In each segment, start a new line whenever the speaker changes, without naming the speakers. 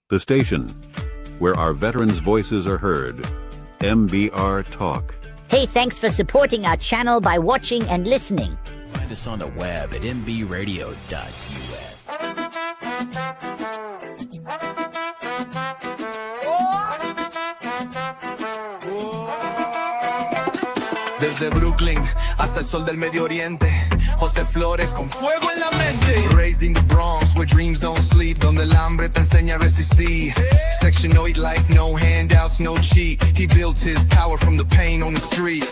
The station where our veterans' voices are heard. MBR Talk.
Hey, thanks for supporting our channel by watching and listening.
Find us on the web at mbradio.us.
Desde Brooklyn hasta el sol del Medio Oriente, José Flores con fuego en la mente. Raised in the Bronx where dreams don't sleep, donde el hambre te enseña a resistir. Section 8 life, no handouts, no cheat. He built his power from the pain on the street.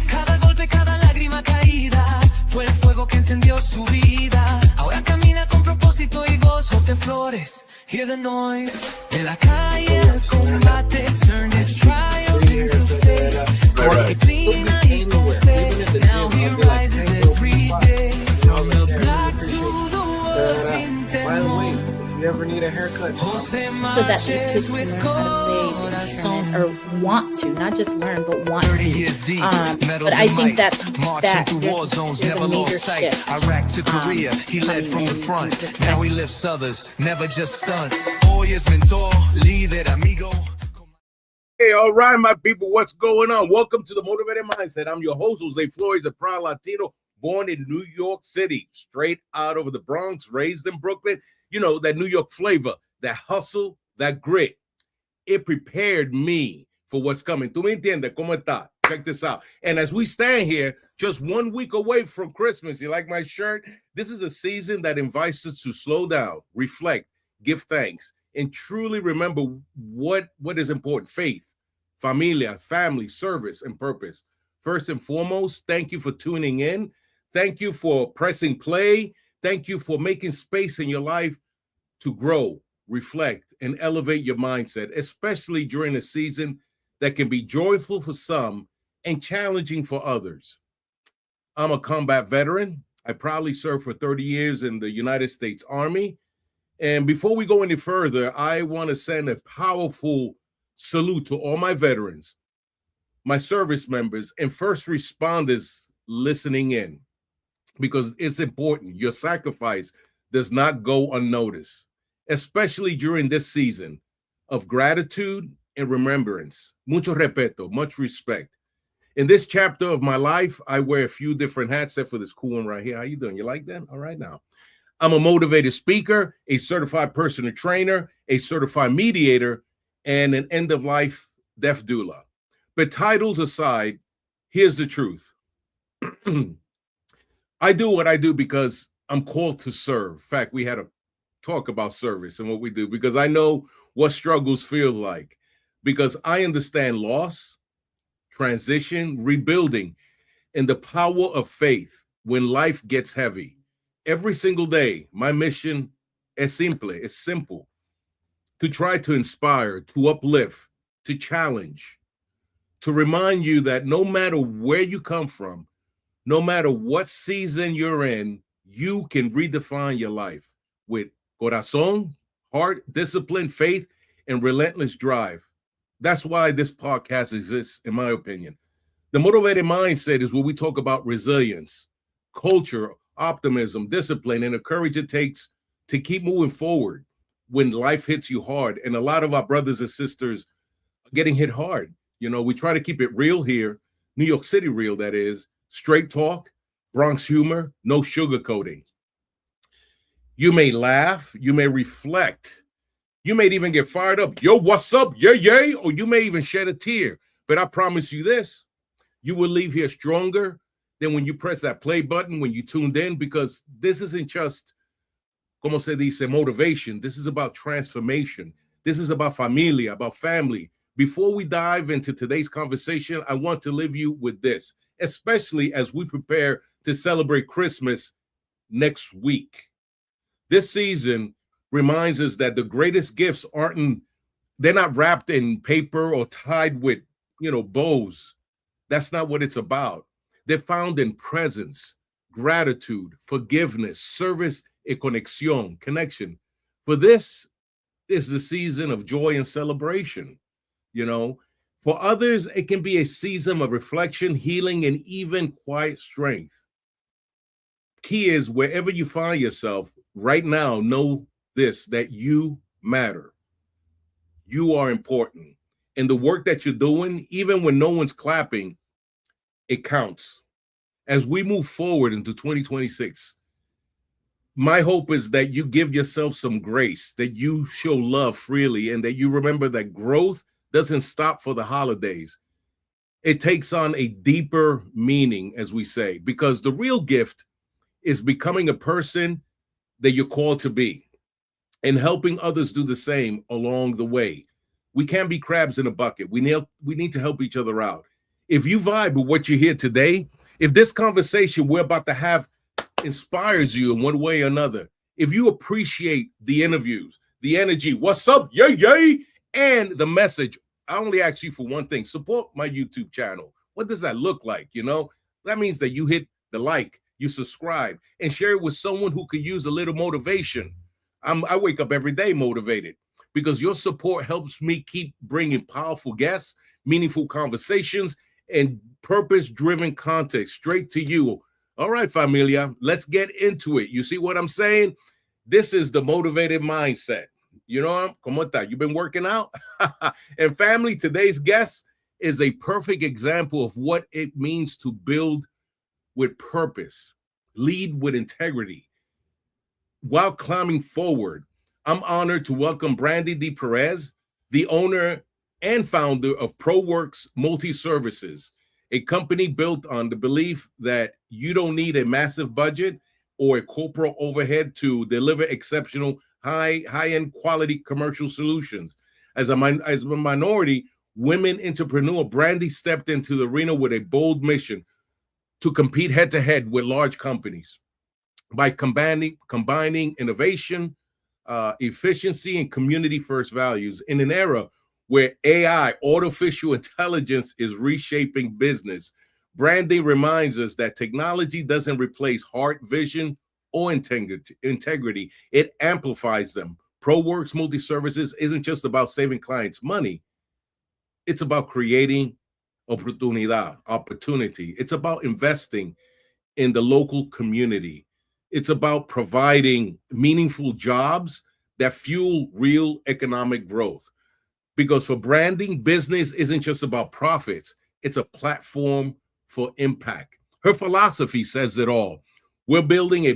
Cada golpe, cada lágrima caída fue el fuego que encendió su vida. Ahora camina con propósito y voz. José Flores, hear the noise. De la calle al combate, turned his trials into faith. Con disciplina y con fe, now he rises every day. From the black to the world sin temor.
You ever need a haircut?
So that these kids can learn how to play instruments or want to, not just learn, but want to. But I think that there's a major shift.
Iraq to Korea, he led from the front. Now he lifts others, never just stunts. Hoy es mentor, líder, amigo.
Hey, all right, my people, what's going on? Welcome to the Motivated Mindset. I'm your host, Jose Flores, a proud Latino, born in New York City, straight out of the Bronx, raised in Brooklyn. You know, that New York flavor, that hustle, that grit. It prepared me for what's coming. ¿Tú me entiendes? ¿Cómo está? Check this out. And as we stand here, just 1 week away from Christmas, you like my shirt? This is a season that invites us to slow down, reflect, give thanks, and truly remember what is important: faith, familia, family, service, and purpose. First and foremost, thank you for tuning in. Thank you for pressing play. Thank you for making space in your life to grow, reflect, and elevate your mindset, especially during a season that can be joyful for some and challenging for others. I'm a combat veteran. I proudly served for 30 years in the United States Army. And before we go any further, I want to send a powerful salute to all my veterans, my service members, and first responders listening in, because it's important. Your sacrifice does not go unnoticed, especially during this season of gratitude and remembrance. Mucho respeto, much respect. In this chapter of my life, I wear a few different hats, except for this cool one right here. How you doing? You like that? All right now. I'm a motivated speaker, a certified personal trainer, a certified mediator, and an end-of-life death doula. But titles aside, here's the truth. I do what I do because I'm called to serve. In fact, we had a talk about service and what we do, because I know what struggles feel like, because I understand loss, transition, rebuilding, and the power of faith when life gets heavy. Every single day, my mission is simple, to try to inspire, to uplift, to challenge, to remind you that no matter where you come from, no matter what season you're in, you can redefine your life with corazón, heart, discipline, faith, and relentless drive. That's why this podcast exists, in my opinion. The Motivated Mindset is where we talk about resilience, culture, optimism, discipline, and the courage it takes to keep moving forward when life hits you hard. And a lot of our brothers and sisters are getting hit hard. You know, we try to keep it real here, New York City real, that is. Straight talk, Bronx humor, no sugarcoating. You may laugh, you may reflect, you may even get fired up. Yo, what's up? Yay. Or you may even shed a tear. But I promise you this, you will leave here stronger than when you press that play button, when you tuned in, because this isn't just, como se dice, motivation. This is about transformation. This is about familia, about family. Before we dive into today's conversation, I want to leave you with this, especially as we prepare to celebrate Christmas next week. This season reminds us that the greatest gifts they're not wrapped in paper or tied with, bows. That's not what it's about. They're found in presence, gratitude, forgiveness, service, y connection. For this is the season of joy and celebration. For others, it can be a season of reflection, healing, and even quiet strength. Key is, wherever you find yourself right now, know this, that you matter. you are important. And the work that you're doing, even when no one's clapping, it counts. As we move forward into 2026, my hope is that you give yourself some grace, that you show love freely, and that you remember that growth doesn't stop for the holidays. It takes on a deeper meaning, as we say, because the real gift is becoming a person that you're called to be and helping others do the same along the way. We can't be crabs in a bucket. We need to help each other out. If you vibe with what you hear today, if this conversation we're about to have inspires you in one way or another, if you appreciate the interviews, the energy, what's up, yay, yay, and the message, I only ask you for one thing: support my YouTube channel. What does that look like? You know, that means that you hit the like, you subscribe, and share it with someone who could use a little motivation. I wake up every day motivated because your support helps me keep bringing powerful guests, meaningful conversations, and purpose-driven content straight to you. All right, familia, let's get into it. You see what I'm saying? This is the motivated mindset. You know, ¿cómo está? You've been working out? And family, today's guest is a perfect example of what it means to build with purpose, lead with integrity, while climbing forward. I'm honored to welcome Brandy D. Perez, the owner and founder of Proworks Multiservices, a company built on the belief that you don't need a massive budget or a corporate overhead to deliver exceptional high-end quality commercial solutions. As a minority women entrepreneur, Brandy stepped into the arena with a bold mission to compete head-to-head with large companies by combining innovation, efficiency, and community-first values in an era where AI, artificial intelligence, is reshaping business. Brandy reminds us that technology doesn't replace heart, vision, or integrity. It amplifies them. Proworks Multiservices isn't just about saving clients money. It's about creating opportunity. It's about investing in the local community. It's about providing meaningful jobs that fuel real economic growth. Because for branding, business isn't just about profits. It's a platform for impact. Her philosophy says it all. We're building a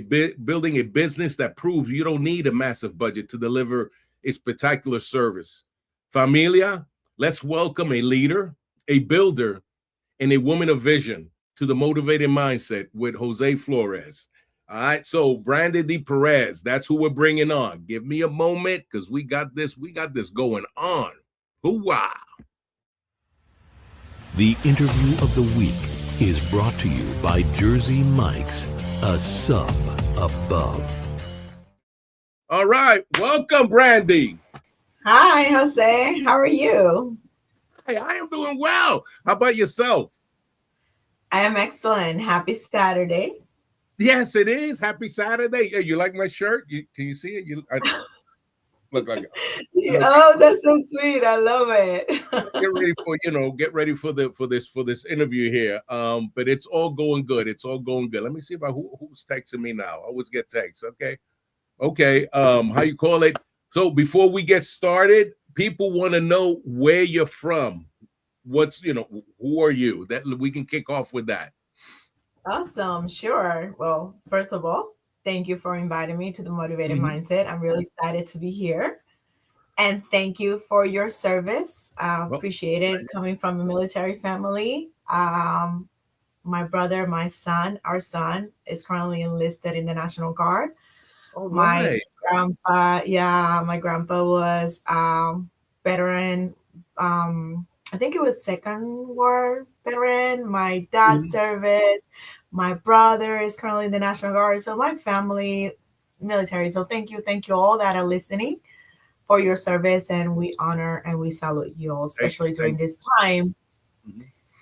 business that proves you don't need a massive budget to deliver a spectacular service. Familia, let's welcome a leader, a builder, and a woman of vision to the Motivated Mindset with Jose Flores. All right, so Brandy D. Perez, that's who we're bringing on. Give me a moment because we got this going on. Hoo-wah.
The interview of the week is brought to you by Jersey Mike's, a sub above.
All right, welcome, Brandy.
Hi, Jose. How are you?
Hey, I am doing well. How about yourself?
I am excellent. Happy Saturday.
Yes, it is. Happy Saturday. Yeah, you like my shirt? Can you see it? I look like it.
Oh, that's so sweet. I love it.
Get ready for this interview here. But it's all going good. It's all going good. Let me see about who's texting me now. I always get texts. Okay. How you call it? So before we get started, people want to know where you're from. Who are you? That we can kick off with that.
Awesome. Sure. Well, first of all, thank you for inviting me to the Motivated Mindset. I'm really excited to be here. And thank you for your service. Appreciate it. Coming from a military family. My brother, our son is currently enlisted in the National Guard.
Oh,
my grandpa was veteran. I think it was Second War veteran. My dad's service. My brother is currently in the National Guard. So my family, military. So thank you all that are listening for your service, and we honor and we salute you all, especially during this time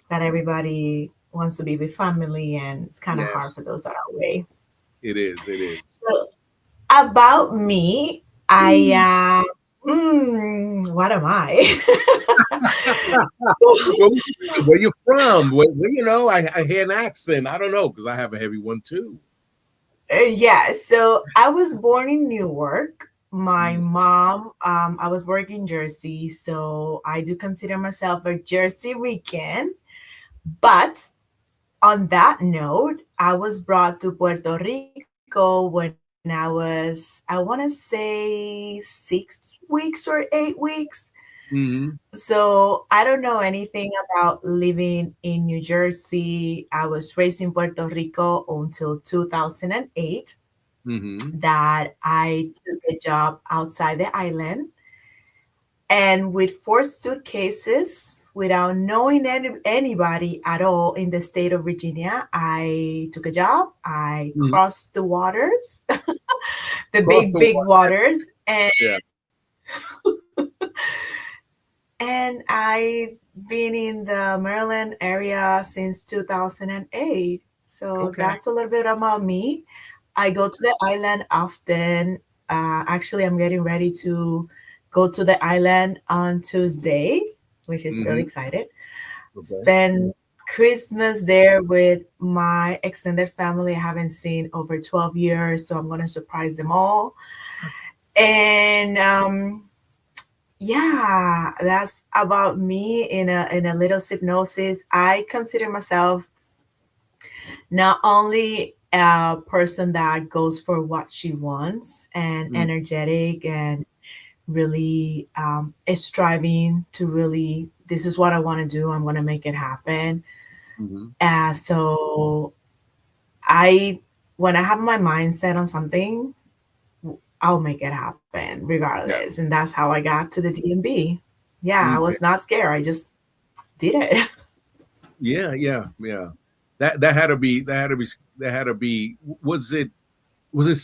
that everybody wants to be with family, and it's kind of hard for those that are away.
It is.
So, about me, I what am I?
Where you from? I hear an accent. I don't know because I have a heavy one too.
So I was born in Newark, My mom, I was working in Jersey, so I do consider myself a Jersey Rican. But on that note, I was brought to Puerto Rico when I was, I want to say 6 weeks or 8 weeks.
Mm-hmm.
So I don't know anything about living in New Jersey. I was raised in Puerto Rico until 2008
Mm-hmm.
that I took a job outside the island. And with 4 suitcases, without knowing anybody at all in the state of Virginia, I took a job. I
Mm-hmm.
crossed the waters, the
Cross
big,
the
big
water.
waters.
Yeah.
And I've been in the Maryland area since 2008. So
Okay.
that's a little bit about me. I go to the island often. Actually, I'm getting ready to go to the island on Tuesday, which is really
Mm-hmm.
excited.
Okay.
Spend Christmas there with my extended family I haven't seen over 12 years. So I'm going to surprise them all. And yeah, that's about me in a little hypnosis. I consider myself not only a person that goes for what she wants and energetic and really is striving to really, this is what I want to do. I'm going to make it happen.
Mm-hmm.
So I, when I have my mind set on something, I'll make it happen
Yeah.
regardless. And that's how I got to the DMB. Yeah, I
Okay.
was not scared. I just did it.
Yeah. Yeah. Yeah. That had to be. That had to be. That had to be. Was it? Was it?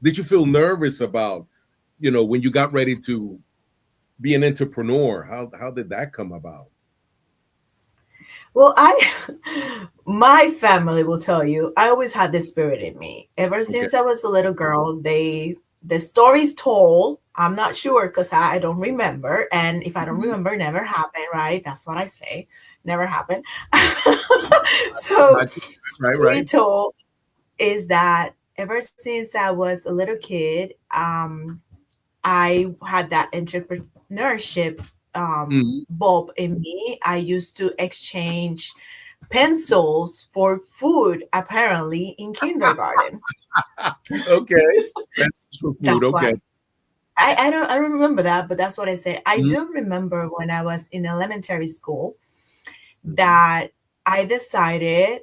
Did you feel nervous about? When you got ready to be an entrepreneur. How did that come about?
Well, my family will tell you, I always had this spirit in me. Ever
Okay.
since I was a little girl, the stories told, I'm not sure because I don't remember. And if I don't remember, never happened, right? That's what I say. Never happened. So,
Right.
story
Right.
told is that ever since I was a little kid, I had that entrepreneurship
Mhm.
bulb in me. I used to exchange pencils for food, apparently, in kindergarten.
Okay. That's for food.
That's
Okay.
why I don't remember that, but that's what I say. I
Mhm.
do remember when I was in elementary school
Mhm.
that I decided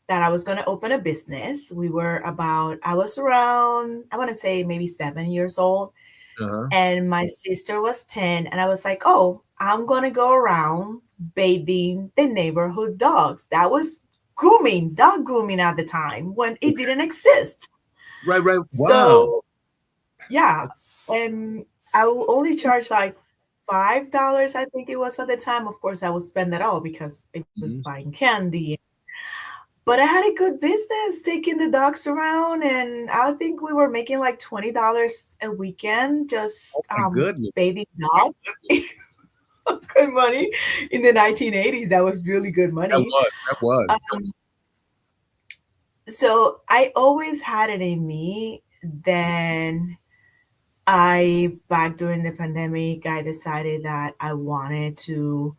that I was going to open a business. I was around, I want to say maybe 7 years old.
Uh-huh.
And my sister was 10. And I was like, oh, I'm going to go around bathing the neighborhood dogs. That was dog grooming at the time when it didn't exist.
Right. Right. Wow.
So, yeah. And I will only charge like $5, I think it was at the time. Of course, I would spend it all because it was
Mhm.
buying candy. But I had a good business taking the dogs around, and I think we were making like $20 a weekend just
Oh my goodness.
bathing dogs. Good money in the 1980s. That was really good
That
money.
was. That was.
Um, so I always had it in me. Then back during the pandemic, I decided that I wanted to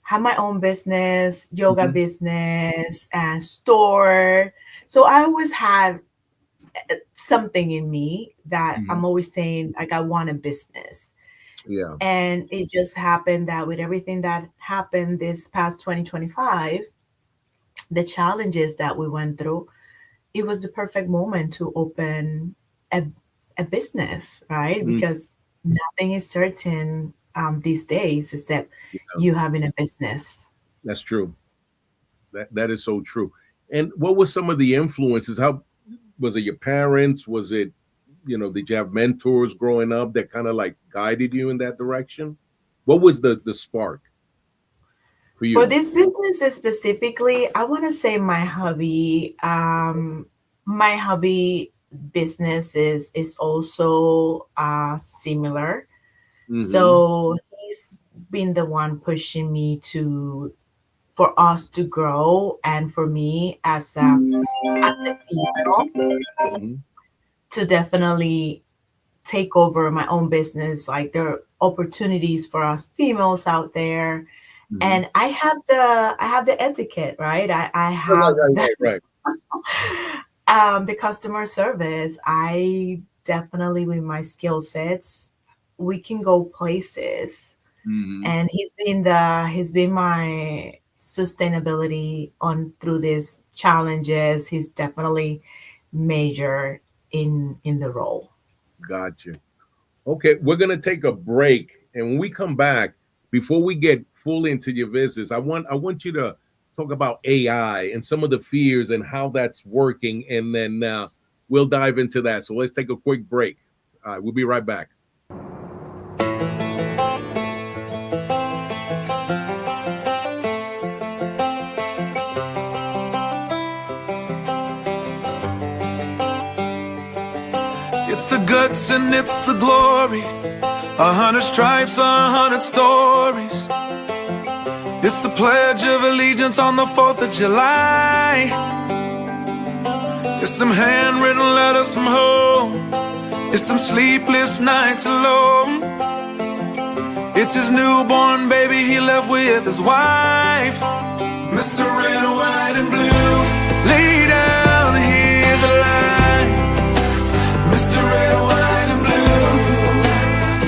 have my own business, yoga
Mhm.
business, and store. So I always had something in me that
Mhm.
I'm always saying, like, I want a business.
Yeah.
And it just happened that with everything that happened this past 2025, the challenges that we went through, it was the perfect moment to open a, a business, right?
Mm.
Because nothing is certain these days except
Yeah.
you having a business.
That's true. That is so true. And what were some of the influences? How was it? Your parents? Was it? Did you have mentors growing up that kind of like guided you in that direction? What was the spark for
For
you?
this business specifically, I want to say my hobby business is also similar.
Mm-hmm.
So he's been the one pushing me for us to grow, and for me as a female
Mm-hmm.
to definitely take over my own business. Like there are opportunities for us females out there. And I have the etiquette, right? I have
Right.
the customer service. I definitely, with my skill sets, we can go places. And he's been my sustainability on through these challenges. He's definitely major in the role.
Gotcha. Okay, we're gonna take a break, and when we come back, before we get fully into your business, I want you to talk about AI and some of the fears and how that's working, and then we'll dive into that. So let's take a quick break. All right, we'll be right back.
It's the guts and it's the glory. 100 stripes, 100 stories. It's the Pledge of Allegiance on the 4th of July. It's them handwritten letters from home. It's them sleepless nights alone. It's his newborn baby he left with his wife. Mr. Red, White, and Blue, lay down, here's a line. Mr. Red, White, and Blue,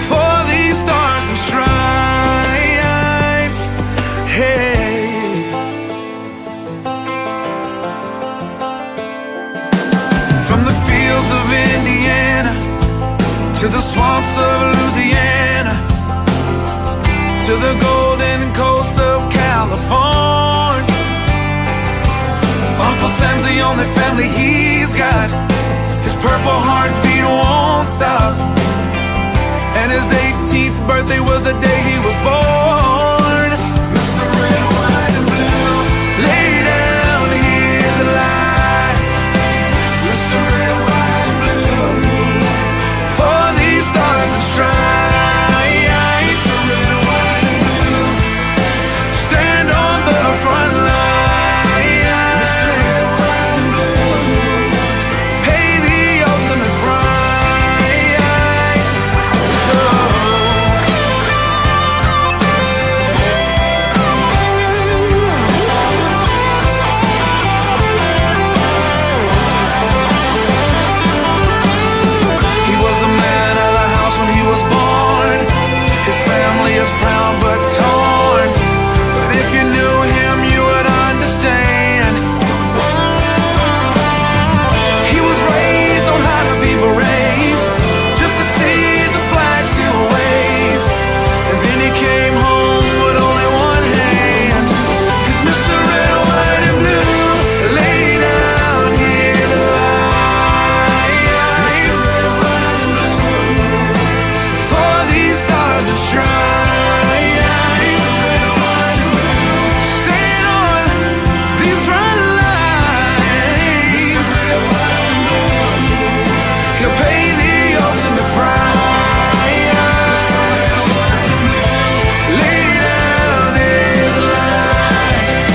for these stars and stripes. Hey. From the fields of Indiana to the swamps of Louisiana to the golden coast of California, Uncle Sam's the only family he's got. His purple heartbeat won't stop, and his 18th birthday was the day he was born. Mr. Red, White, and Blue, lay down, here's a line. Mr. Red, White, and Blue, for these stars and stripes. Mr. Red, White, and Blue, stand on the front line. Mr. Red, White, and Blue, pay the ultimate price. Oh. He was the man of the house when he was born. His family is proud but torn. But if you knew him, you would understand. He was raised on how to be brave, just to see the flag still wave. And then he came home with only one hand. 'Cause Mr. Red, White, and Blue, lay down here to lie. Mr. Red, White, and Blue, for these stars and stripes. Mr. Red, White, and Blue, stand on these front lines. Mr. Red, White, and Blue, he'll pay the ultimate price. Mr. Red, White, and Blue, lay down his life.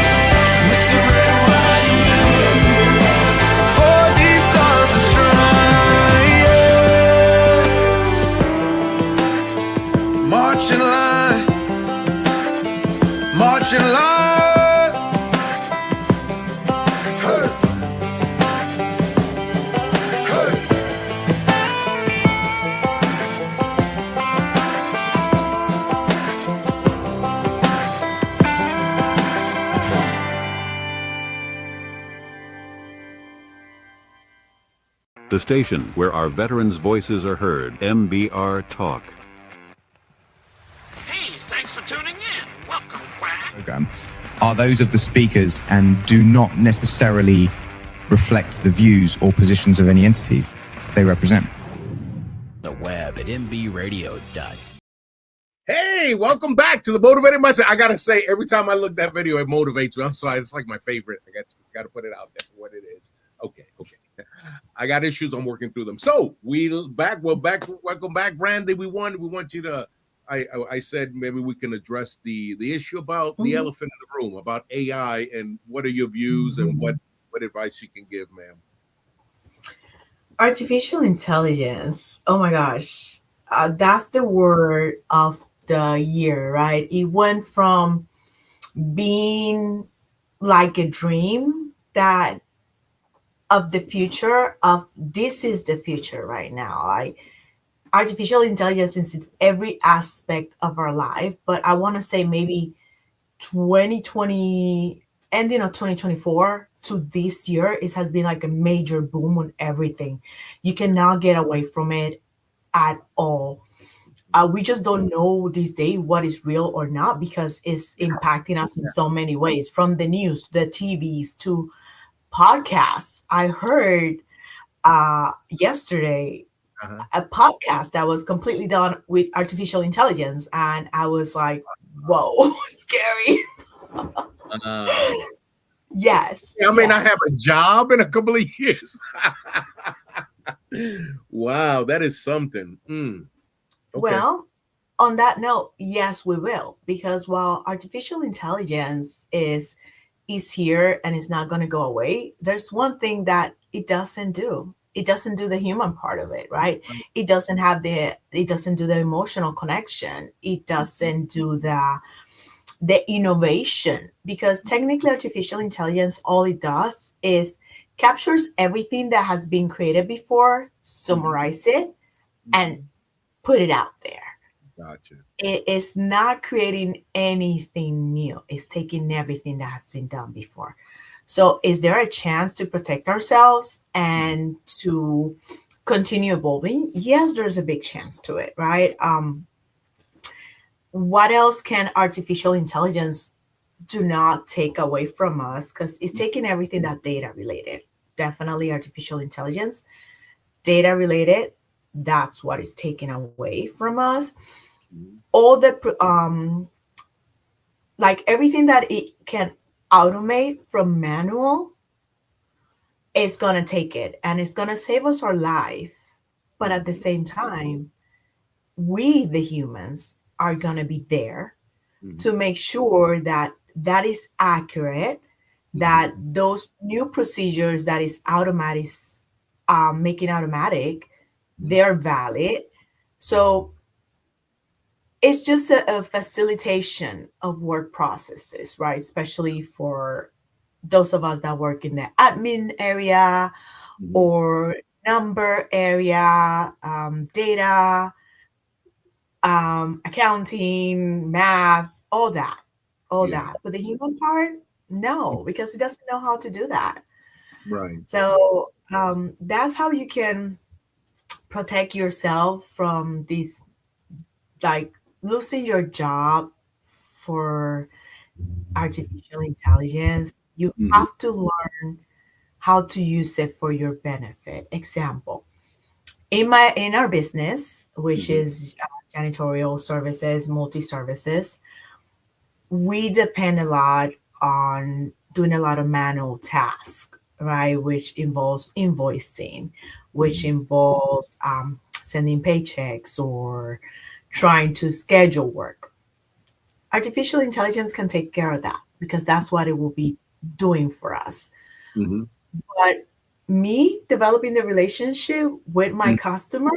Mr. Red, White, and Blue, for these stars and stripes. March in line, march in line. Hey. Hey.
The station where our veterans' voices are heard, MBR Talk.
Hey, thanks for tuning in. Welcome, Quack.
Program are those of the speakers and do not necessarily reflect the views or positions of any entities they represent.
The web at mbradio.com.
Hey, welcome back to the Motivated Mindset. I gotta say, every time I look at that video, it motivates me. I'm sorry, it's like my favorite. I got to put it out there for what it is. Okay. I got issues. I'm working through them. So we're back. Welcome back, Brandy. We want you to. I said maybe we can address the issue about the elephant in the room, about AI, and what are your views and what advice you can give, ma'am.
Artificial intelligence. Oh my gosh. That's the word of the year, right? It went from being like a dream that of the future of this is the future right now. Like artificial intelligence is in every aspect of our life, but I want to say maybe 2020, ending of 2024 to this year, it has been like a major boom on everything. You cannot get away from it at all. We just don't know these days what is real or not because it's impacting us in so many ways, from the news to the TVs to podcasts. I heard yesterday a podcast that was completely done with artificial intelligence, and I was like, "Whoa, scary!" Yes,
I may not
yes.
have a job in a couple of years. Wow, that is something. Okay.
Well, on that note, yes, we will, because while artificial intelligence is here and is not going to go away, there's one thing that it doesn't do. It doesn't do the human part of it, right? It doesn't do the emotional connection. It doesn't do the innovation, because technically artificial intelligence, all it does is captures everything that has been created before, summarize it, and put it out there.
Gotcha.
It is not creating anything new. It's taking everything that has been done before. So is there a chance to protect ourselves and to continue evolving? Yes, there's a big chance to it, right? What else can artificial intelligence do not take away from us? Because it's taking everything that data related. Definitely artificial intelligence, data related, that's what is taken away from us. All the like everything that it can automate from manual, it's gonna take it and it's gonna save us our life. But at the same time, we the humans are gonna be there to make sure that that is accurate, that those new procedures that is automatic, making automatic, they're valid. So it's just a facilitation of work processes, right? Especially for those of us that work in the admin area or number area, data, accounting, math, all that, But the human part, no, because it doesn't know how to do that.
Right.
So that's how you can protect yourself from these, like losing your job for artificial intelligence. You have to learn how to use it for your benefit. Example, in our business, which is janitorial services, multi-services, we depend a lot on doing a lot of manual tasks, right? Which involves invoicing, which involves sending paychecks or trying to schedule work. Artificial intelligence can take care of that because that's what it will be doing for us. But me developing the relationship with my customer,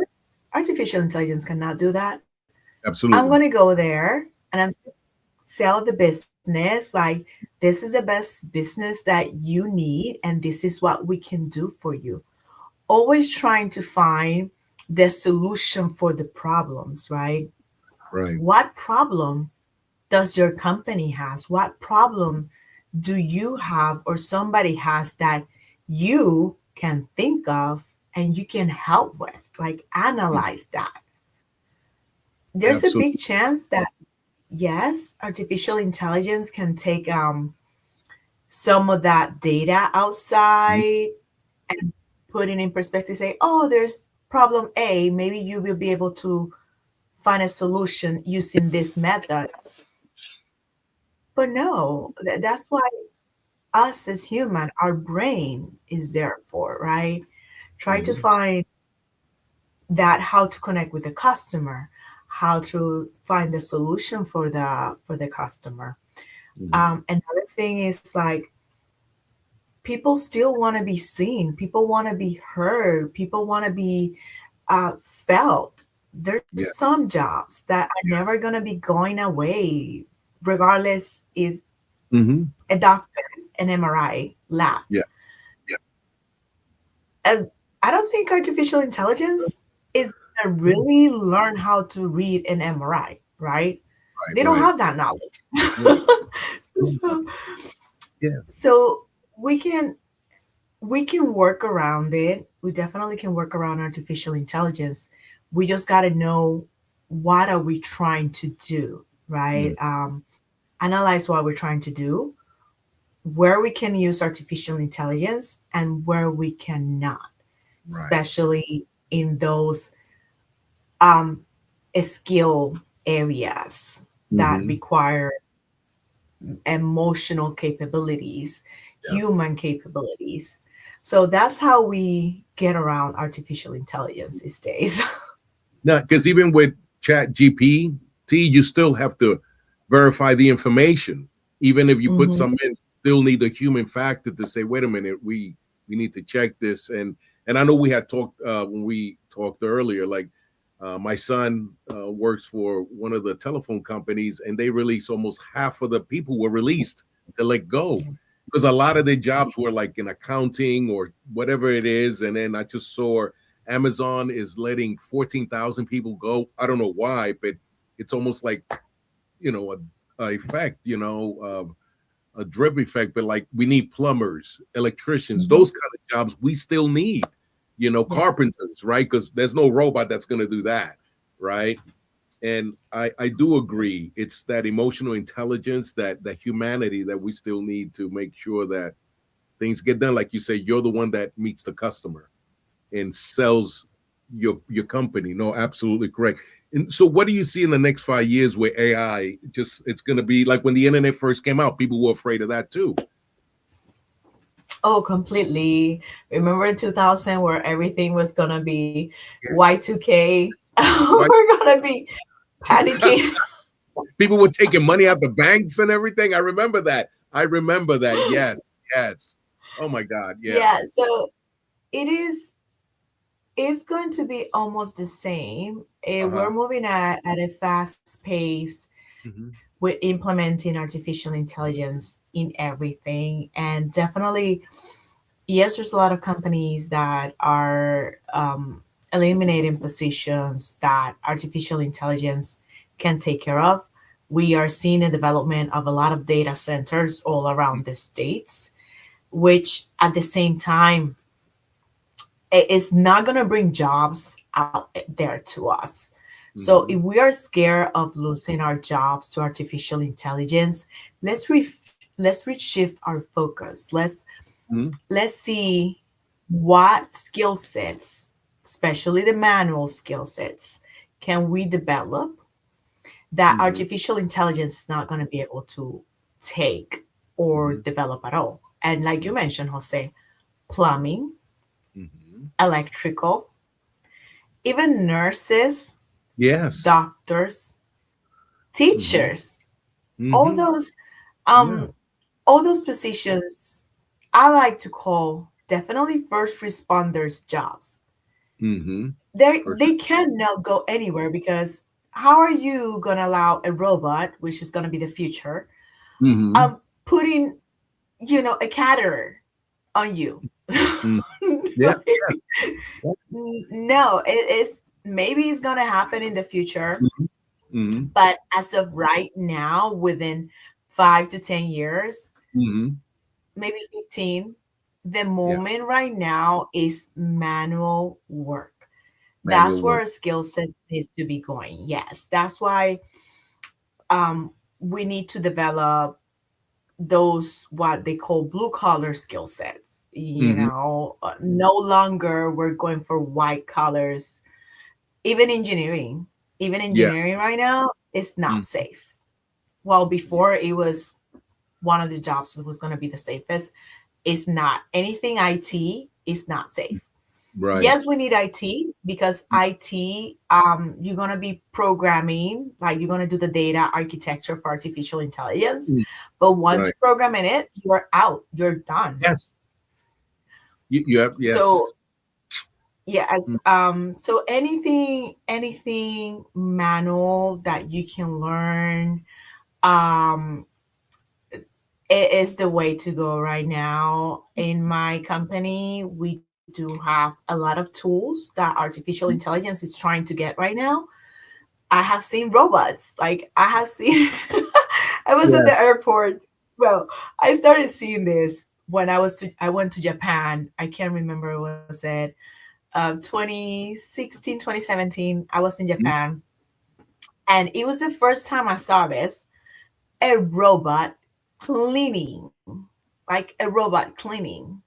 artificial intelligence cannot do that.
Absolutely.
I'm going to go there and I'm sell the business like this is the best business that you need and this is what we can do for you. Always trying to find the solution for the problems, right?
Right.
What problem does your company has? What problem do you have or somebody has that you can think of and you can help with? Like analyze that. There's a big chance that yes, artificial intelligence can take some of that data outside and put it in perspective, say, oh, there's problem A, maybe you will be able to find a solution using this method. But no, that's why us as human, our brain is there for, right? Try to find that how to connect with the customer, how to find the solution for the customer. Another thing is like people still want to be seen. People want to be heard. People want to be felt. There's
Yeah.
some jobs that are never going to be going away, regardless is
Mm-hmm.
a doctor, an MRI lab.
Yeah. Yeah.
I don't think artificial intelligence is going to really learn how to read an MRI, right? They don't have that knowledge. so,
Yeah.
so we can work around it. We definitely can work around artificial intelligence. We just got to know what are we trying to do, right? Analyze what we're trying to do, where we can use artificial intelligence and where we cannot, especially in those skill areas that require emotional capabilities, human capabilities. So that's how we get around artificial intelligence these days.
No, because even with Chat GPT, you still have to verify the information. Even if you put some in, still need the human factor to say, wait a minute, we need to check this. And I know we had talked when we talked earlier, like my son works for one of the telephone companies, and they released almost half of the people were released to let go. Because a lot of their jobs were like in accounting or whatever it is. And then I just saw Amazon is letting 14,000 people go. I don't know why, but it's almost like, a effect, a drip effect. But like we need plumbers, electricians, those kind of jobs we still need, carpenters, right? Because there's no robot that's going to do that, right? And I do agree. It's that emotional intelligence, that humanity that we still need to make sure that things get done. Like you say, you're the one that meets the customer and sells your company. No, absolutely correct. And so what do you see in the next 5 years where AI it's going to be like when the internet first came out, people were afraid of that too.
Oh, completely. Remember in 2000 where everything was going to be Y2K? We're going to be panicking.
People were taking money out the banks and everything. I remember that. Yes. Oh my God. Yeah.
So it's going to be almost the same. We're moving at a fast pace with implementing artificial intelligence in everything. And definitely, yes, there's a lot of companies that are eliminating positions that artificial intelligence can take care of. We are seeing a development of a lot of data centers all around the states, which at the same time, it's not going to bring jobs out there to us. So if we are scared of losing our jobs to artificial intelligence, let's reshift our focus. Let's see what skill sets, especially the manual skill sets, can we develop that artificial intelligence is not going to be able to take or develop at all. And like you mentioned, Jose, plumbing, electrical, even nurses, doctors, teachers, all those positions I like to call definitely first responders jobs. They cannot go anywhere, because how are you going to allow a robot, which is going to be the future, putting a catheter on you? No, it's maybe it's gonna happen in the future, but as of right now, within 5 to 10 years, maybe 15, the moment right now is manual work. That's where our skill set needs to be going. Yes, that's why we need to develop those what they call blue collar skill sets. No longer we're going for white collars. Even engineering right now is not safe. Well, before it was one of the jobs that was going to be the safest. It's not. Anything IT is not safe.
Right.
Yes, we need IT, because IT, you're going to be programming, like you're going to do the data architecture for artificial intelligence. But once you program in it, you're out, you're done.
Yes. You have, yes.
So so anything manual that you can learn, it is the way to go right now. In my company, we do have a lot of tools that artificial intelligence is trying to get right now. I have seen robots. Like I have seen, I was at the airport. Well, I started seeing this when I went to Japan. I can't remember what was it. 2016, 2017. I was in Japan, and it was the first time I saw this, a robot cleaning, like a robot cleaning.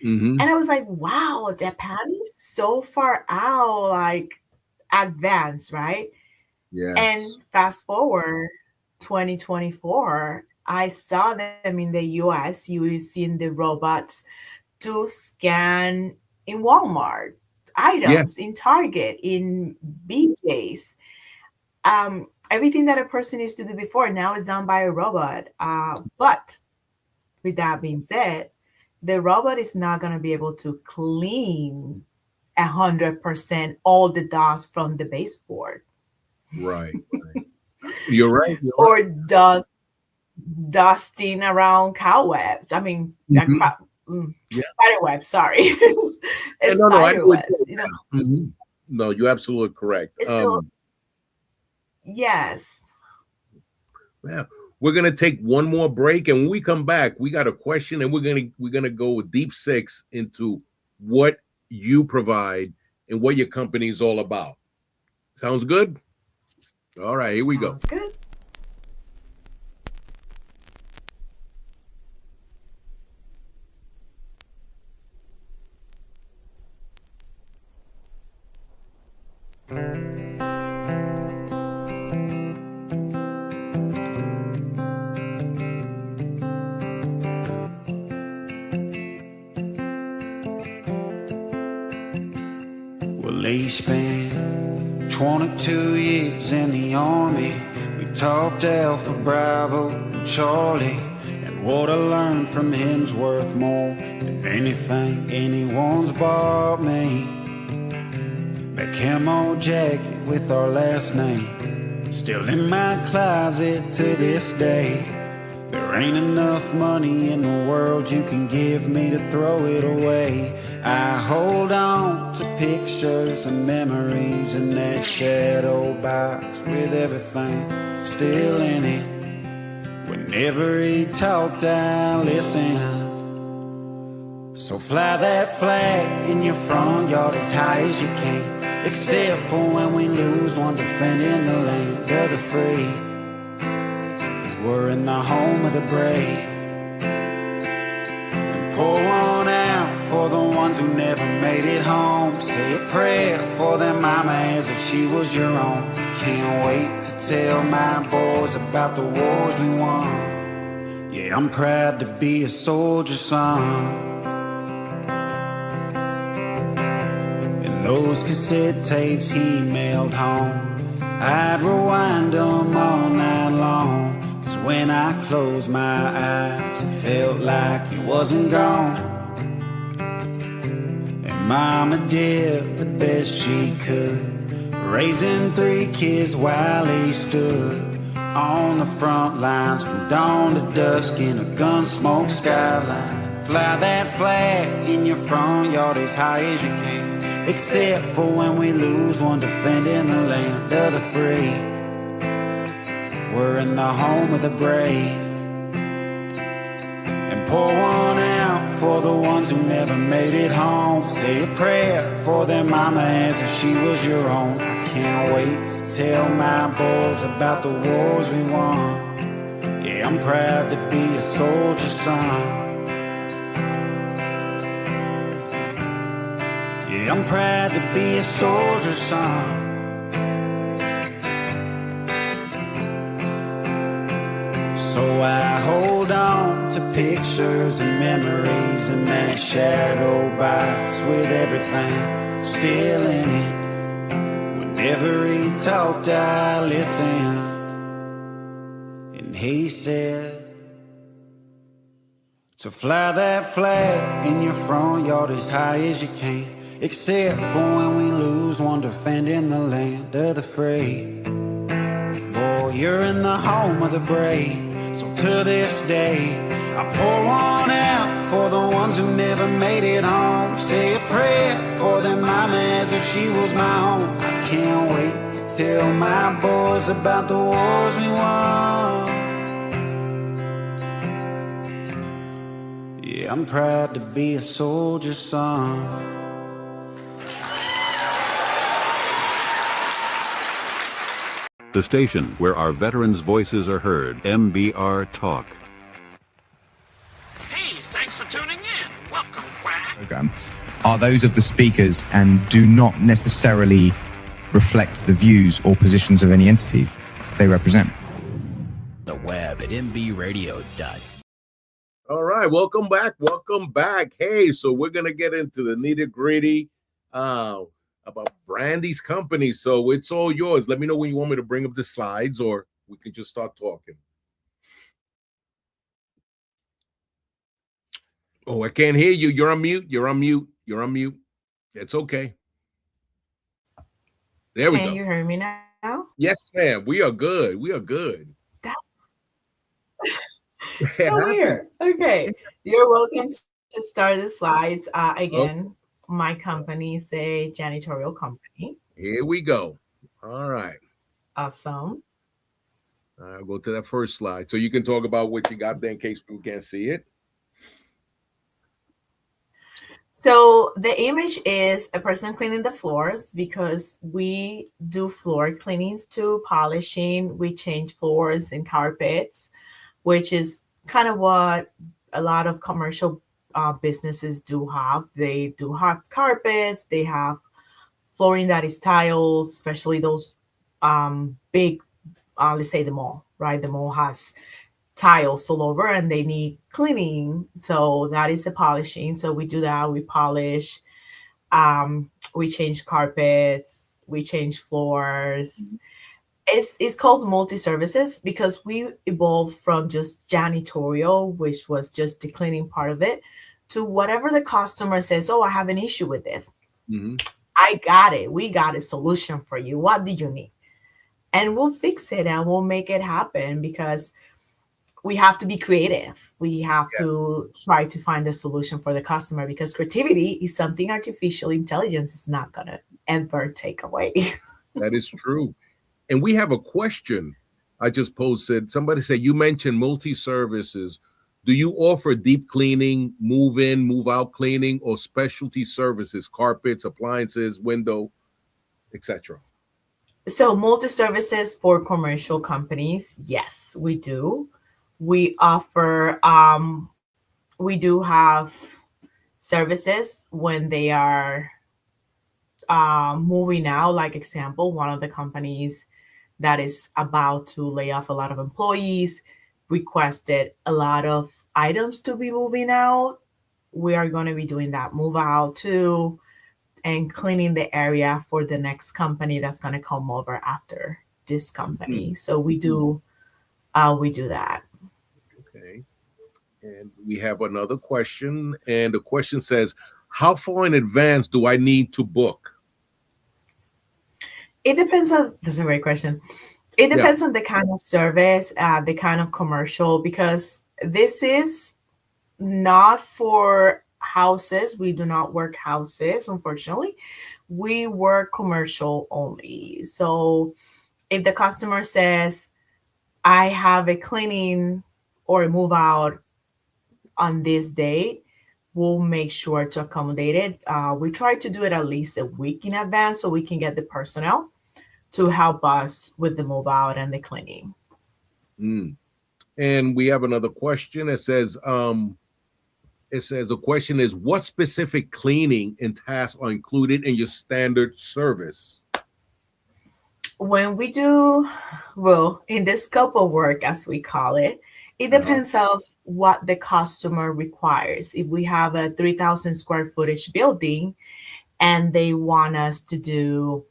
And I was like, wow, Japan is so far out, like advanced, right?
Yes.
And fast forward 2024, I saw them in the US using the robots to scan in Walmart items, in Target, in BJ's. Everything that a person used to do before now is done by a robot. But with that being said, the robot is not going to be able to clean 100% all the dust from the baseboard.
Right. You're right.
Or dusting around cobwebs. I mean, spider webs. Sorry, it's spider webs. You know.
No, you're absolutely correct.
So, yes.
Yeah, we're gonna take one more break, and when we come back, we got a question, and we're gonna go with deep six into what you provide and what your company is all about. Sounds good? All right, here we go.
Sounds good.
Well, he spent 22 years in the army. We talked Alpha, Bravo, and Charlie. And what I learned from him's worth more than anything anyone's bought me. That camo jacket with our last name, still in my closet to this day. There ain't enough money in the world you can give me to throw it away. I hold on to pictures and memories in that shadow box with everything still in it. Whenever he talked, I listened. So fly that flag in your front yard as high as you can, except for when we lose one, defending the land of the free. We're in the home of the brave. And pour one out for the ones who never made it home. Say a prayer for their mama as if she was your own. Can't wait to tell my boys about the wars we won. Yeah, I'm proud to be a soldier's son. Those cassette tapes he mailed home, I'd rewind them all night long. Cause when I closed my eyes, it felt like he wasn't gone. And mama did the best she could, raising 3 kids while he stood on the front lines from dawn to dusk in a gun-smoked skyline. Fly that flag in your front yard as high as you can, except for when we lose one, defending the land of the free. We're in the home of the brave. And pour one out for the ones who never made it home. Say a prayer for their mama as if she was your own. I can't wait to tell my boys about the wars we won. Yeah, I'm proud to be a soldier's son. Yeah, I'm proud to be a soldier's son. So I hold on to pictures and memories in that shadow box with everything still in it. Whenever he talked, I listened. And he said, So fly that flag in your front yard as high as you can, except for when we lose one defending the land of the free. Boy, you're in the home of the brave, so to this day I pour one out for the ones who never made it home. Say a prayer for their mama as if she was my own. I can't wait to tell my boys about the wars we won. Yeah, I'm proud to be a soldier's son.
The station where our veterans' voices are heard, MBR Talk.
Hey, thanks for tuning in. Welcome, Quack.
Program are those of the speakers and do not necessarily reflect the views or positions of any entities they represent.
The web at mbradio.com.
All right, welcome back. Welcome back. Hey, so we're gonna get into the nitty-gritty about Brandy's company. So it's all yours. Let me know when you want me to bring up the slides, or we can just start talking. Oh, I can't hear you. You're on mute. You're on mute. You're on mute. It's okay. There we go.
Can you hear me now?
Yes, ma'am. We are good. We are good.
That's so weird. Okay, you're welcome to start the slides. Again, my company is a janitorial company.
Here we go. All right.
Awesome.
I'll go to that first slide. So you can talk about what you got there in case people can't see it.
So the image is a person cleaning the floors because we do floor cleanings too, polishing. We change floors and carpets, which is kind of what a lot of commercial businesses do have. They do have carpets. They have flooring that is tiles, especially those big, let's say the mall, right? The mall has tiles all over and they need cleaning. So that is the polishing. So we do that. We polish. We change carpets. We change floors. It's called multi-services because we evolved from just janitorial, which was just the cleaning part of it, to whatever the customer says, oh, I have an issue with this.
Mm-hmm.
I got it. We got a solution for you. What do you need? And we'll fix it and we'll make it happen because we have to be creative. We have to try to find a solution for the customer because creativity is something artificial intelligence is not going to ever take away.
That is true. And we have a question I just posted. Somebody said, you mentioned multi-services. Do you offer deep cleaning, move in, move out cleaning, or specialty services, carpets, appliances, window, etc.?
So multi-services for commercial companies, yes, we do. We offer, we do have services when they are moving out. Like example, one of the companies that is about to lay off a lot of employees requested a lot of items to be moving out. We are going to be doing that move out too and cleaning the area for the next company that's going to come over after this company. So we do that.
Okay. And we have another question. And the question says, how far in advance do I need to book?
It depends on, that's a great question. It depends on the kind of service, the kind of commercial, because this is not for houses. We do not work houses, unfortunately. We work commercial only. So if the customer says, I have a cleaning or a move out on this date, we'll make sure to accommodate it. We try to do it at least a week in advance so we can get the personnel to help us with the move out and the cleaning.
And we have another question. It says the question is, what specific cleaning and tasks are included in your standard service?
When we do, well, in the scope of work, as we call it, it depends of what the customer requires. If we have a 3,000 square footage building and they want us to do,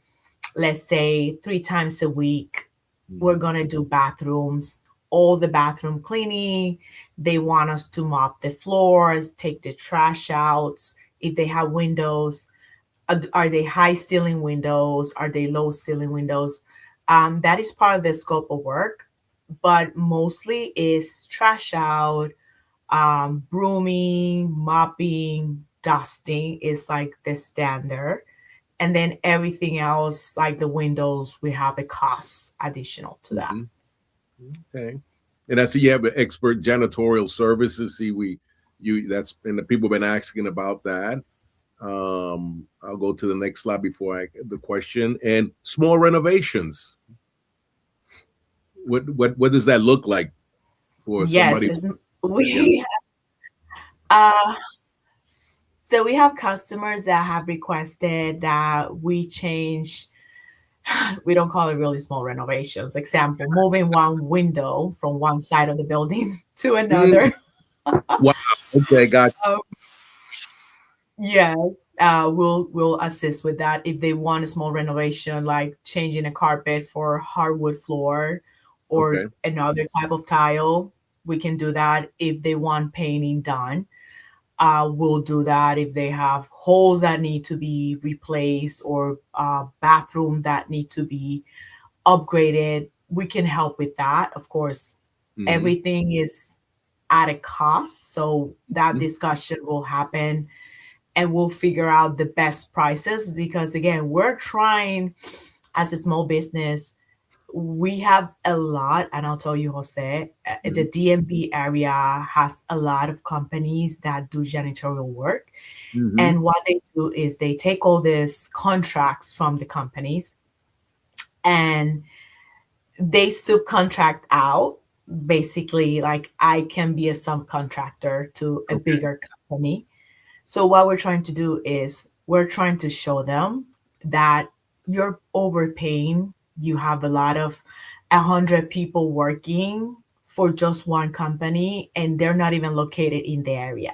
let's say 3 times a week, we're going to do bathrooms all the bathroom cleaning. They want us to mop the floors, take the trash out. If they have windows, are they high ceiling windows? Are they low ceiling windows? That is part of the scope of work, but mostly is trash out, brooming, mopping, dusting is like the standard. And then everything else, like the windows, we have a cost additional to that.
Okay. And I see you have an expert janitorial services. See, that's, and the people have been asking about that. I'll go to the next slide before the question. And small renovations. What does that look like for somebody?
Yes, so we have customers that have requested that we change. We don't call it really small renovations. Example, moving one window from one side of the building to another.
Wow. Okay, got you.
Yes, we'll assist with that. If they want a small renovation, like changing a carpet for hardwood floor or another type of tile, we can do that. If they want painting done, we'll do that. If they have holes that need to be replaced or bathroom that need to be upgraded, we can help with that. Of course, everything is at a cost, so that discussion will happen and we'll figure out the best prices, because again, we're trying as a small business. We have a lot, and I'll tell you, Jose, the DMV area has a lot of companies that do janitorial work. And what they do is they take all these contracts from the companies and they subcontract out. Basically, like I can be a subcontractor to a bigger company. So what we're trying to do is we're trying to show them that you're overpaying. You have a lot of 100 people working for just one company, and they're not even located in the area.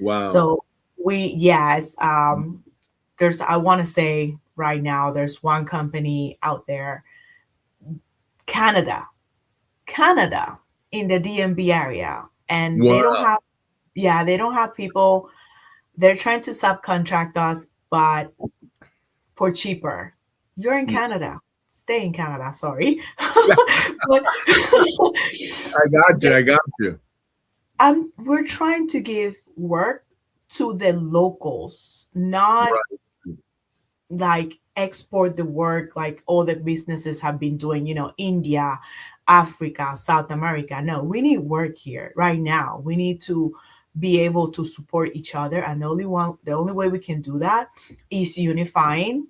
Wow.
So there's, I want to say right now, there's one company out there, Canada, in the DMV area, and they don't have people. They're trying to subcontract us, but for cheaper. You're in Canada. Stay in Canada. Sorry. But
I got you.
We're trying to give work to the locals, not like export the work like all the businesses have been doing, India, Africa, South America. No, we need work here right now. We need to be able to support each other. And the only way we can do that is unifying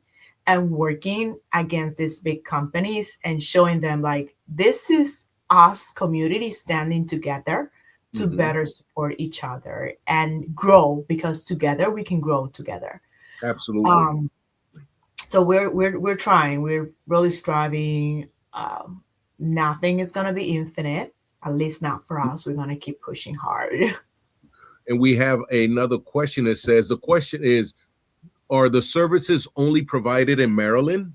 and working against these big companies and showing them like this is us community standing together to better support each other and grow, because together we can grow together.
Absolutely.
So we're trying. We're really striving. Nothing is gonna be infinite, at least not for us. We're gonna keep pushing hard.
And we have another question that says, the question is, are the services only provided in Maryland?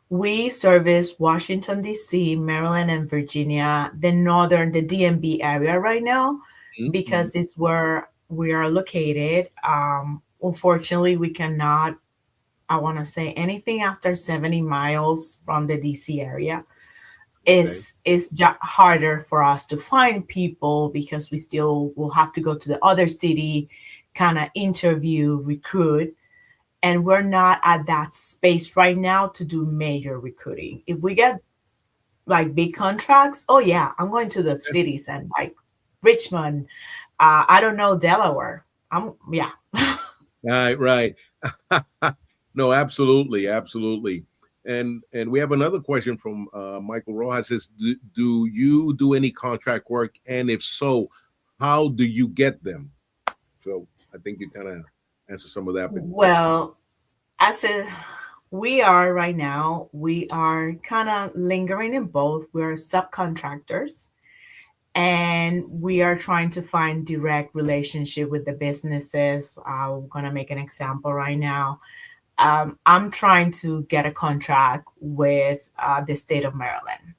We service Washington, D.C., Maryland, and Virginia, the DMV area right now, because it's where we are located. Unfortunately, we cannot, I want to say, anything after 70 miles from the D.C. area. It's harder for us to find people because we still will have to go to the other city, kind of interview, recruit. And we're not at that space right now to do major recruiting. If we get like big contracts, oh yeah, I'm going to the cities and like Richmond, I don't know, Delaware.
Right. No, absolutely. And we have another question from Michael Rojas. Says, do you do any contract work? And if so, how do you get them? So I think you kind of answer some of that.
Well, we are right now, we are kind of lingering in both. We're subcontractors and we are trying to find direct relationship with the businesses. I'm going to make an example right now. I'm trying to get a contract with the state of Maryland.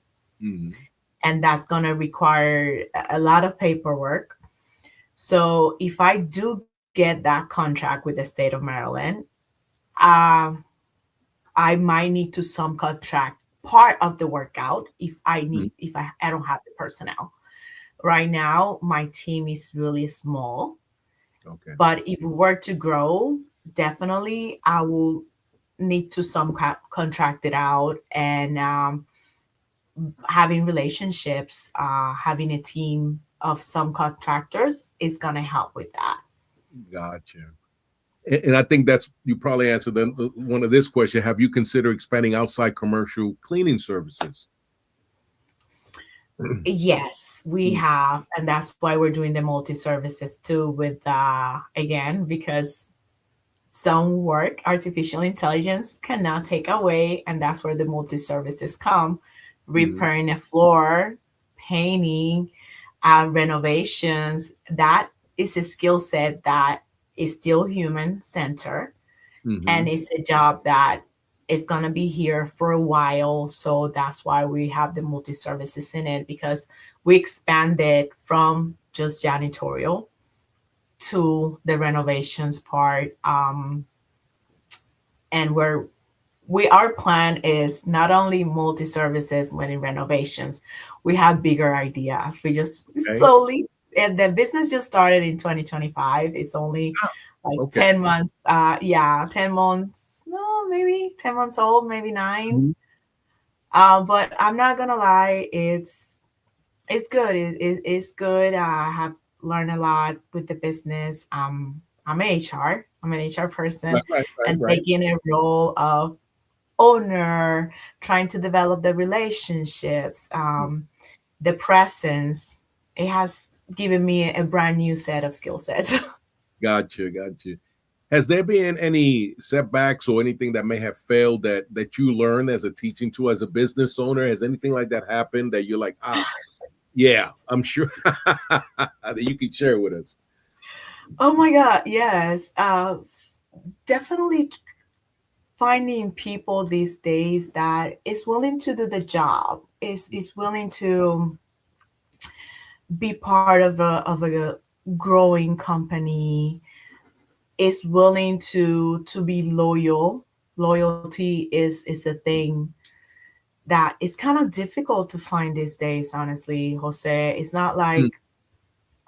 and that's going to require a lot of paperwork. So if I do get that contract with the state of Maryland, I might need to subcontract part of the workout if I don't have the personnel. Right now, my team is really small.
Okay.
But if we were to grow, definitely I will need to contract it out, and having relationships, having a team of some contractors is going to help with that.
Gotcha. And I think that's, you probably answered one of this question. Have you considered expanding outside commercial cleaning services?
Yes, we have. And that's why we're doing the multi-services too with, again, because some work artificial intelligence cannot take away. And that's where the multi-services come. Repairing a floor, painting, renovations. That is a skill set that is still human centered. And it's a job that is going to be here for a while. So that's why we have the multi-services in it, because we expanded from just janitorial to the renovations part. And our plan is not only multi-services when in renovations, we have bigger ideas. We just slowly, and the business just started in 2025. It's only 10 months. 10 months. No, maybe 10 months old, maybe 9. But I'm not gonna lie, it's good. It's good. I have learned a lot with the business. I'm an HR. I'm an HR person, and taking a role of owner, trying to develop the relationships, the presence. It has given me a brand new set of skill sets.
Gotcha. Has there been any setbacks or anything that may have failed that you learned as a teaching tool as a business owner? Has anything like that happened that you're like, yeah, I'm sure that you could share with us?
Oh my God, yes. Definitely finding people these days that is willing to do the job, is willing to be part of a growing company, is willing to be loyal. Loyalty is a thing that is kind of difficult to find these days, honestly, Jose. It's not like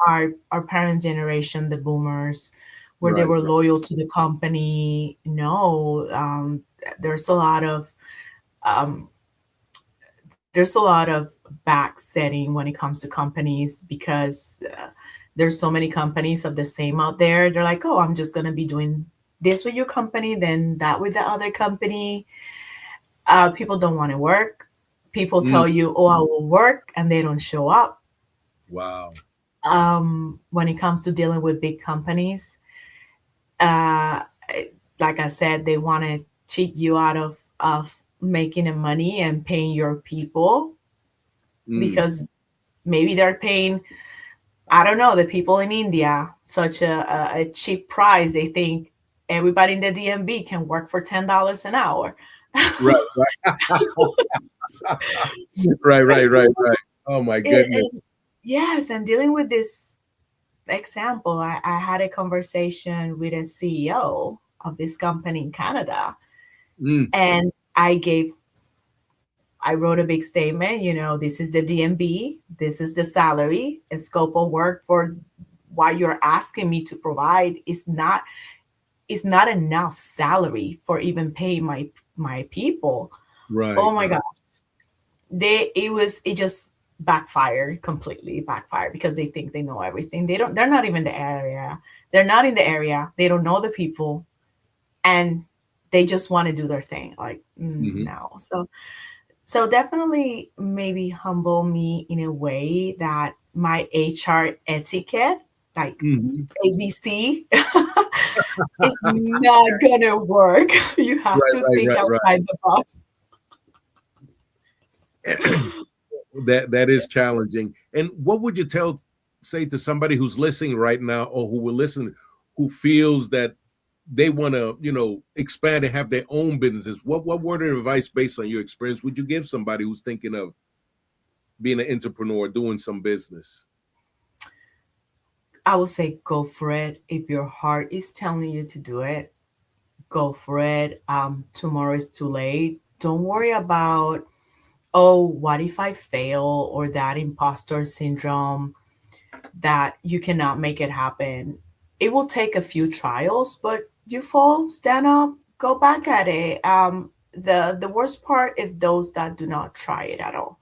our parents' generation, the boomers, where they were loyal to the company. No, there's a lot of backsetting when it comes to companies, because there's so many companies of the same out there. They're like, oh, I'm just going to be doing this with your company, then that with the other company. People don't want to work. People tell you, oh, I will work, and they don't show up.
Wow.
When it comes to dealing with big companies, like I said, they want to cheat you out of making the money and paying your people, because maybe they're paying, I don't know, the people in India such a cheap price. They think everybody in the DMV can work for $10 an hour.
Right. Right. Oh my goodness.
Yes, and dealing with this example, I had a conversation with a CEO of this company in Canada, and I wrote a big statement. This is the DMB, this is the salary, a scope of work for what you're asking me to provide is not enough salary for even paying my people.
Right.
Oh my gosh. It just completely backfired, because they think they know everything. They're not even in the area. They're not in the area. They don't know the people, and they just want to do their thing. Like, no. So definitely maybe humble me in a way that my HR etiquette, like ABC, is not gonna work. You have to think outside the box.
That is challenging. And what would you say to somebody who's listening right now, or who will listen, who feels that they want to, expand and have their own businesses? What word of advice, based on your experience, would you give somebody who's thinking of being an entrepreneur, doing some business?
I would say go for it. If your heart is telling you to do it, go for it. Tomorrow is too late. Don't worry about, oh, what if I fail, or that imposter syndrome that you cannot make it happen. It will take a few trials, but you fall, stand up, go back at it. The worst part is those that do not try it at all,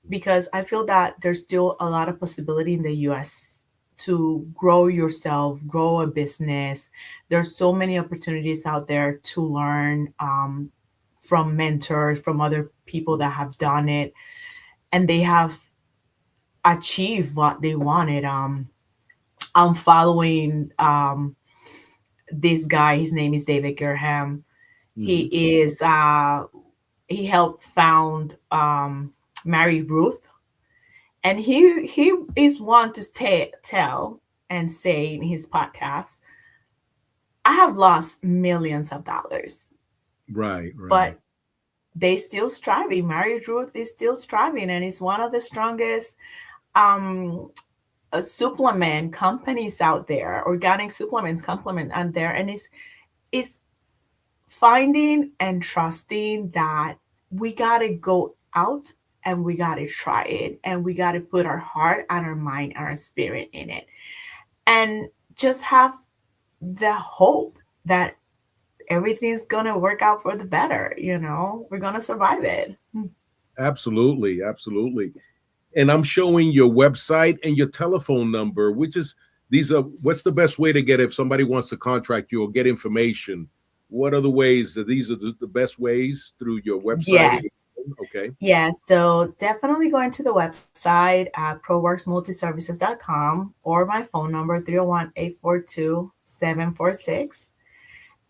because I feel that there's still a lot of possibility in the US to grow yourself, grow a business. There's so many opportunities out there to learn from mentors, from other people that have done it, and they have achieved what they wanted. I'm following this guy. His name is David Graham. He is he helped found Mary Ruth, and he is one to tell and say in his podcast, I have lost millions of dollars.
Right.
But they still striving. Mary Ruth is still striving, and is one of the strongest supplement companies out there, organic supplements complement out there, and it's finding and trusting that we gotta go out and we gotta try it, and we gotta put our heart and our mind and our spirit in it, and just have the hope that everything's gonna work out for the better. We're gonna survive it.
Absolutely. And I'm showing your website and your telephone number, what's the best way to get, if somebody wants to contract you or get information? What are the ways that these are the best ways? Through your website?
Yes.
Okay.
Yeah, so definitely going to the website at proworksmultiservices.com, or my phone number 301-842-746,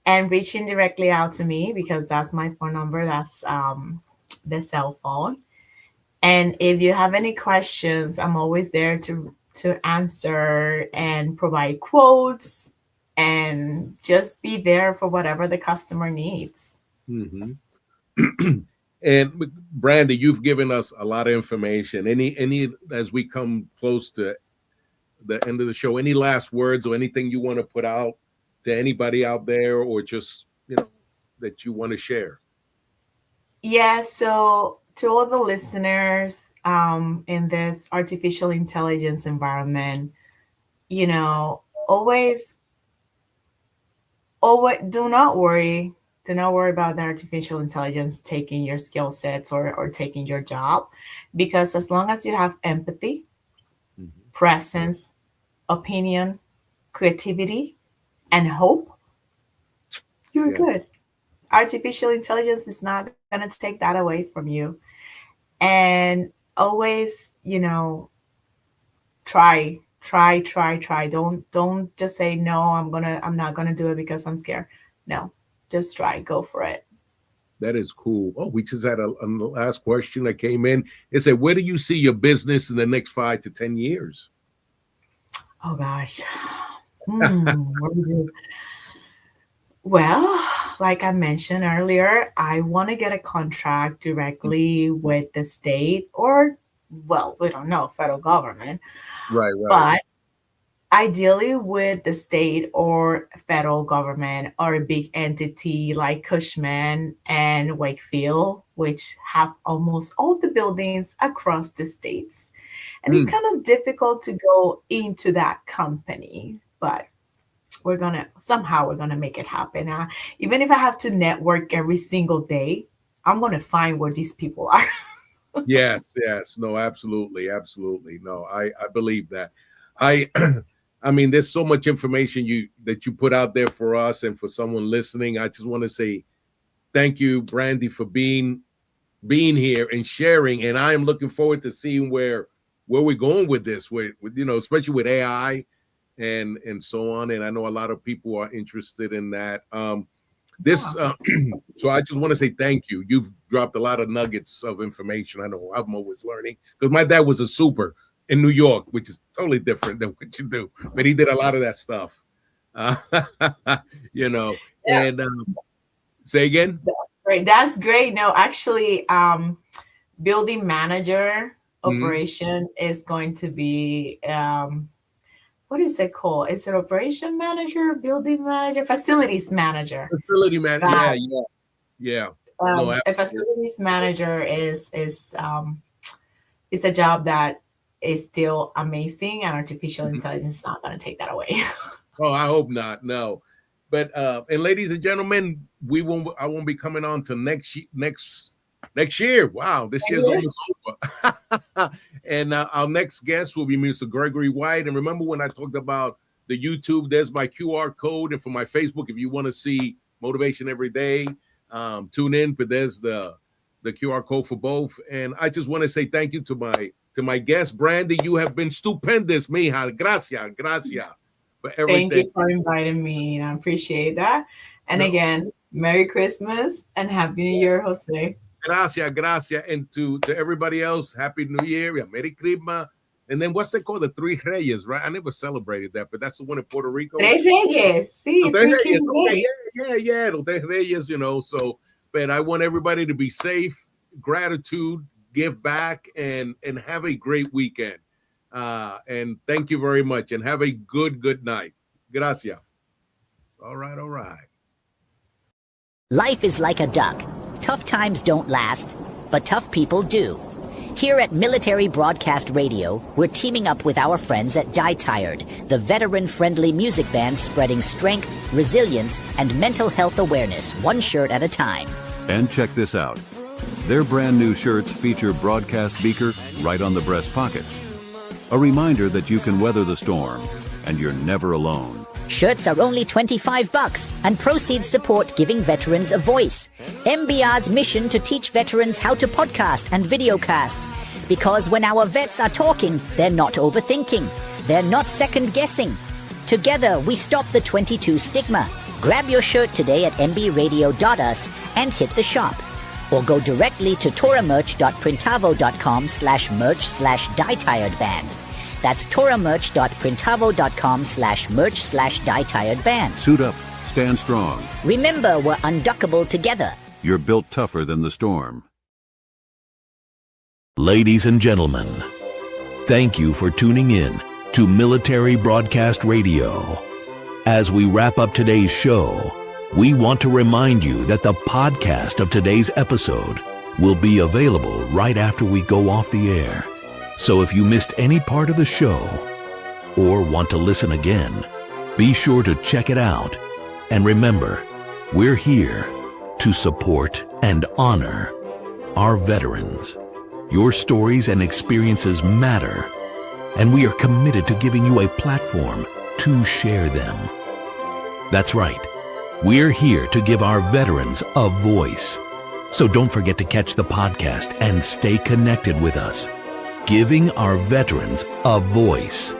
and reaching directly out to me, because that's my phone number. That's the cell phone. And if you have any questions, I'm always there to answer and provide quotes, and just be there for whatever the customer needs.
And Brandy, you've given us a lot of information. Any as we come close to the end of the show, any last words or anything you want to put out to anybody out there, or just that you want to share?
Yeah, so to all the listeners in this artificial intelligence environment, always do not worry about the artificial intelligence taking your skill sets or taking your job, because as long as you have empathy, presence, opinion, creativity, and hope, you're good. Artificial intelligence is not going to take that away from you. And always, try. Don't just say no, I'm not gonna do it because I'm scared. No, just try, go for it.
That is cool. Oh, we just had a last question that came in. It said, where do you see your business in the next 5 to 10 years?
Oh gosh. Well, like I mentioned earlier, I want to get a contract directly with the state, or, well, we don't know, federal government.
Right.
But ideally with the state or federal government, or a big entity like Cushman and Wakefield, which have almost all the buildings across the states. And it's kind of difficult to go into that company, but we're going to make it happen. Even if I have to network every single day, I'm going to find where these people are.
Yes. No, absolutely. No, I believe that. I mean, there's so much information that you put out there for us and for someone listening. I just want to say thank you, Brandy, for being here and sharing. And I am looking forward to seeing where we're going with this, with especially with AI and so on. And I know a lot of people are interested in that. So I just want to say thank you. You've dropped a lot of nuggets of information. I know I'm always learning, because my dad was a super in New York, which is totally different than what you do, but he did a lot of that stuff. And say again.
That's great. No, actually, building manager operation is going to be what is it called? Is it operation manager, building manager, facilities manager?
Facility manager. Yeah.
A facilities manager is a job that is still amazing, and artificial intelligence is not going to take that away.
Oh, I hope not. No, but and ladies and gentlemen, I won't be coming on to next year. Wow, this year's almost over. And our next guest will be Mr. Gregory White. And remember when I talked about the YouTube, there's my QR code, and for my Facebook, if you want to see motivation every day, tune in. But there's the QR code for both. And I just want to say thank you to my guest, Brandy. You have been stupendous, mija. Gracias for everything.
Thank you for inviting me. I appreciate that. And again, Merry Christmas and Happy New Year, Jose.
Gracias. And to everybody else, Happy New Year. Yeah, Merry Christmas. And then what's they called? The Three Reyes, right? I never celebrated that, but that's the one in Puerto Rico.
Tres Reyes. Sí,
Tres Reyes. Okay. Yeah. Tres Reyes, so, but I want everybody to be safe, gratitude, give back, and have a great weekend. And thank you very much, and have a good night. Gracias. All right.
Life is like a duck. Tough times don't last, but tough people do. Here at Military Broadcast Radio, we're teaming up with our friends at Die Tired, the veteran-friendly music band spreading strength, resilience, and mental health awareness, one shirt at a time.
And check this out. Their brand new shirts feature broadcast beaker right on the breast pocket. A reminder that you can weather the storm, and you're never alone.
Shirts are only $25, and proceeds support giving veterans a voice. MBR's mission to teach veterans how to podcast and videocast. Because when our vets are talking, they're not overthinking. They're not second-guessing. Together, we stop the 22 stigma. Grab your shirt today at mbradio.us and hit the shop. Or go directly to toramerch.printavo.com/merch/dietiredband. That's toramerch.printavo.com/merch/dietiredband.
Suit up, stand strong.
Remember, we're unduckable together.
You're built tougher than the storm.
Ladies and gentlemen, thank you for tuning in to Military Broadcast Radio. As we wrap up today's show, we want to remind you that the podcast of today's episode will be available right after we go off the air. So if you missed any part of the show or want to listen again, be sure to check it out. And remember, we're here to support and honor our veterans. Your stories and experiences matter, and we are committed to giving you a platform to share them. That's right. We're here to give our veterans a voice. So don't forget to catch the podcast and stay connected with us. Giving our veterans a voice.